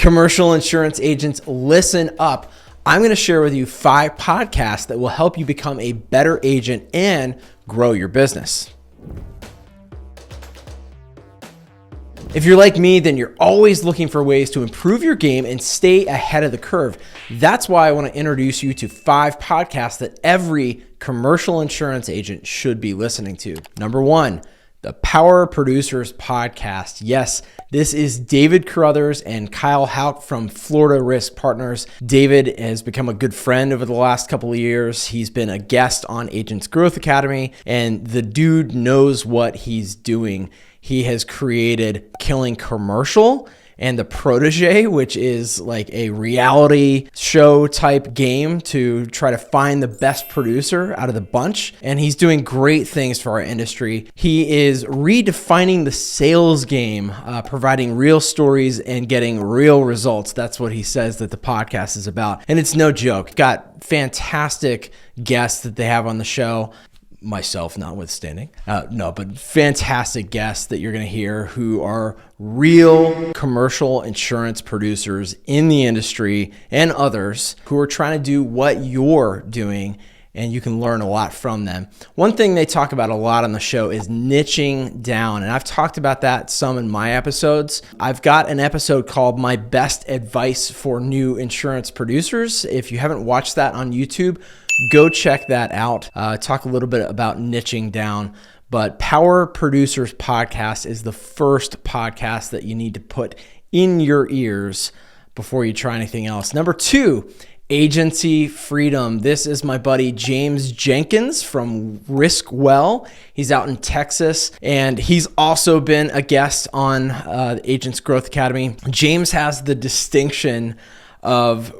Commercial insurance agents, listen up. I'm going to share with you 5 podcasts that will help you become a better agent and grow your business. If you're like me, then you're always looking for ways to improve your game and stay ahead of the curve. That's why I want to introduce you to 5 podcasts that every commercial insurance agent should be listening to. Number 1, the Power Producers Podcast. Yes, this is David Carruthers and Kyle Houck from Florida Risk Partners. David has become a good friend over the last couple of years. He's been a guest on Agents Growth Academy, and the dude knows what he's doing. He has created Killing Commercial and The Protege, which is like a reality show type game to try to find the best producer out of the bunch. And he's doing great things for our industry. He is redefining the sales game, providing real stories and getting real results. That's what he says that the podcast is about. And it's no joke. Got fantastic guests that they have on the show. Myself notwithstanding. But fantastic guests that you're going to hear who are real commercial insurance producers in the industry and others who are trying to do what you're doing, and you can learn a lot from them. One thing they talk about a lot on the show is niching down, and I've talked about that some in my episodes. I've got an episode called My Best Advice for New Insurance Producers. If you haven't watched that on YouTube, go check that out. Talk a little bit about niching down. But Power Producers Podcast is the first podcast that you need to put in your ears before you try anything else. Number 2, Agency Freedom. This is my buddy James Jenkins from Riskwell. He's out in Texas, and he's also been a guest on Agents Growth Academy. James has the distinction of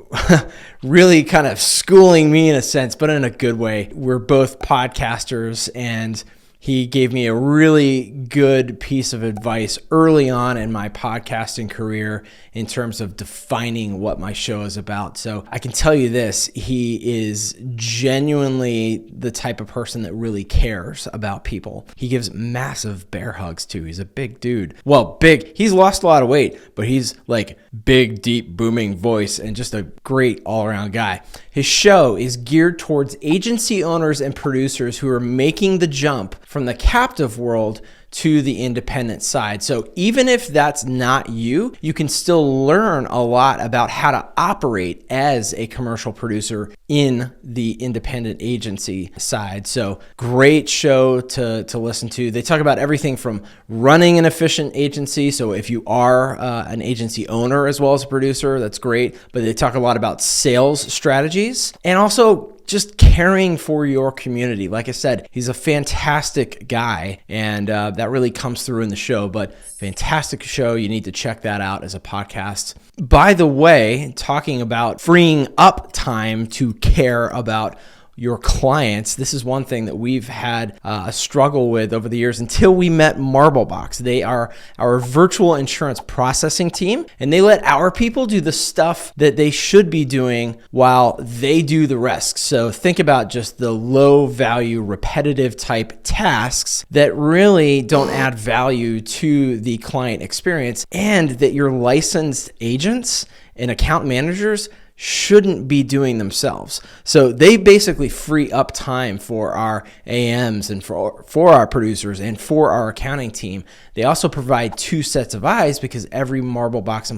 really kind of schooling me in a sense, but in a good way. We're both podcasters, and he gave me a really good piece of advice early on in my podcasting career in terms of defining what my show is about. So I can tell you this, he is genuinely the type of person that really cares about people. He gives massive bear hugs too. He's a big dude. Well, big, he's lost a lot of weight, but he's like big, deep, booming voice and just a great all-around guy. His show is geared towards agency owners and producers who are making the jump from the captive world to the independent side. So even if that's not you, you can still learn a lot about how to operate as a commercial producer in the independent agency side. So great show to listen to. They talk about everything from running an efficient agency. So if you are an agency owner as well as a producer, that's great. But they talk a lot about sales strategies and also just caring for your community. Like I said, he's a fantastic guy, and that really comes through in the show, but fantastic show. You need to check that out as a podcast. By the way, talking about freeing up time to care about your clients, this is one thing that we've had a struggle with over the years until we met Marblebox. They are our virtual insurance processing team, and they let our people do the stuff that they should be doing while they do the rest. So think about just the low value, repetitive type tasks that really don't add value to the client experience, and that your licensed agents and account managers shouldn't be doing themselves. So they basically free up time for our AMs and for our producers and for our accounting team. They also provide 2 sets of eyes because every Marblebox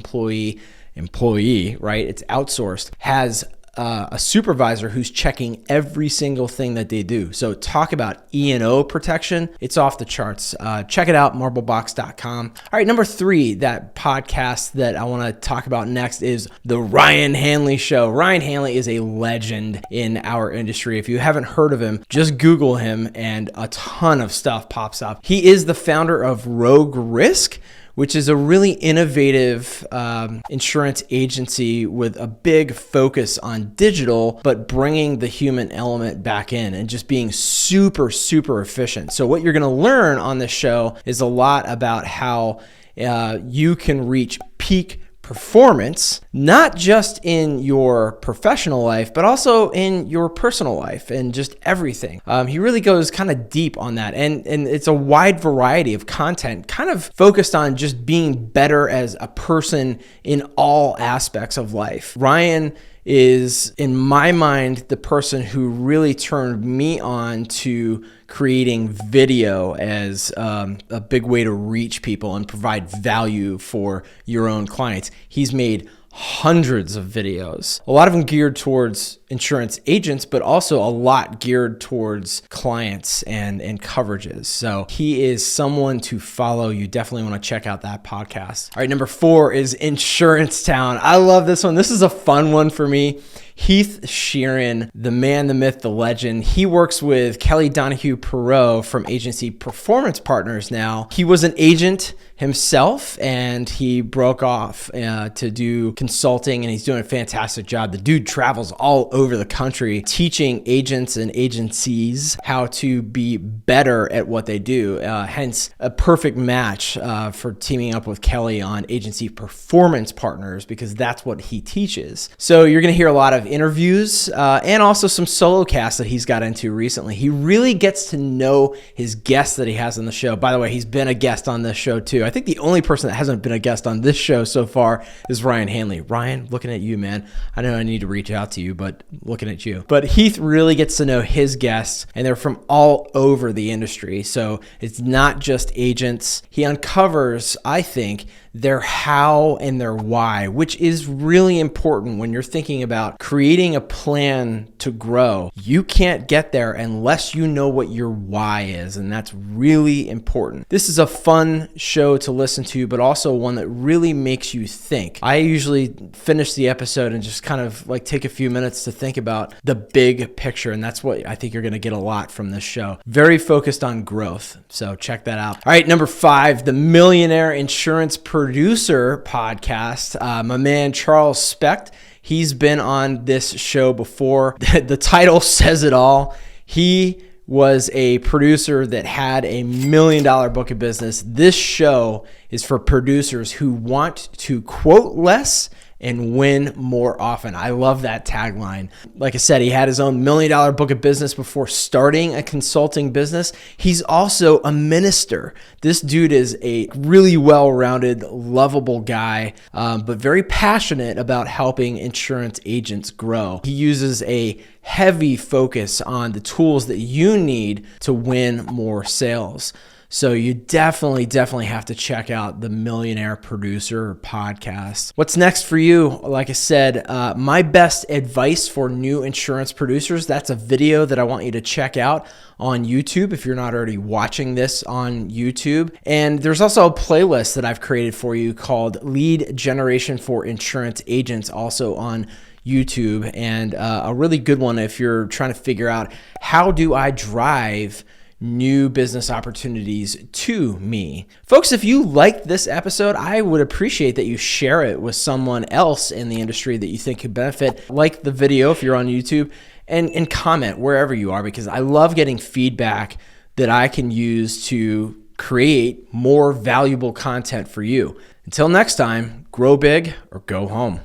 employee, right? It's outsourced, has a supervisor who's checking every single thing that they do. So talk about E&O protection. It's off the charts. Check it out, marblebox.com. All right, number 3, that podcast that I want to talk about next is the Ryan Hanley Show. Ryan Hanley is a legend in our industry. If you haven't heard of him, just Google him and a ton of stuff pops up. He is the founder of Rogue Risk, which is a really innovative insurance agency with a big focus on digital, but bringing the human element back in and just being super, super efficient. So what you're gonna learn on this show is a lot about how you can reach peak performance, not just in your professional life, but also in your personal life and just everything. He really goes kind of deep on that. And it's a wide variety of content, kind of focused on just being better as a person in all aspects of life. Ryan is, in my mind, the person who really turned me on to creating video as a big way to reach people and provide value for your own clients. He's made hundreds of videos, a lot of them geared towards insurance agents, but also a lot geared towards clients and coverages. So he is someone to follow. You definitely want to check out that podcast. All right, number 4 is Insurance Town. I love this one. This is a fun one for me. Heath Sheeran, the man, the myth, the legend. He works with Kelly Donahue Perot from agency Performance Partners now. He was an agent himself and he broke off to do consulting, and he's doing a fantastic job. The dude travels all over the country teaching agents and agencies how to be better at what they do. Hence a perfect match for teaming up with Kelly on agency Performance Partners, because that's what he teaches. So you're going to hear a lot of interviews and also some solo casts that he's got into recently. He really gets to know his guests that he has on the show. By the way, he's been a guest on this show too. I think the only person that hasn't been a guest on this show so far is Ryan Hanley. Ryan, looking at you, man. I know I need to reach out to you, but looking at you. But Heath really gets to know his guests, and they're from all over the industry. So it's not just agents. He uncovers, I think, their how and their why, which is really important when you're thinking about creating a plan to grow. You can't get there unless you know what your why is, and that's really important. This is a fun show to listen to, but also one that really makes you think. I usually finish the episode and just kind of like take a few minutes to think about the big picture, and that's what I think you're going to get a lot from this show. Very focused on growth, so check that out. All right, number 5, the Millionaire Insurance Producer podcast. My man Charles Specht, he's been on this show before. The title says it all. He was a producer that had $1 million book of business. This show is for producers who want to quote less and win more often. I love that tagline. Like I said, he had his own $1 million book of business before starting a consulting business. He's also a minister. This dude is a really well-rounded, lovable guy, but very passionate about helping insurance agents grow. He uses a heavy focus on the tools that you need to win more sales. So you definitely have to check out the Millionaire Producer podcast. What's next for you? Like I said, my best advice for new insurance producers, that's a video that I want you to check out on YouTube if you're not already watching this on YouTube. And there's also a playlist that I've created for you called Lead Generation for Insurance Agents, also on YouTube, and a really good one if you're trying to figure out, how do I drive new business opportunities to me? Folks, if you liked this episode, I would appreciate that you share it with someone else in the industry that you think could benefit. Like the video if you're on YouTube, and comment wherever you are, because I love getting feedback that I can use to create more valuable content for you. Until next time, grow big or go home.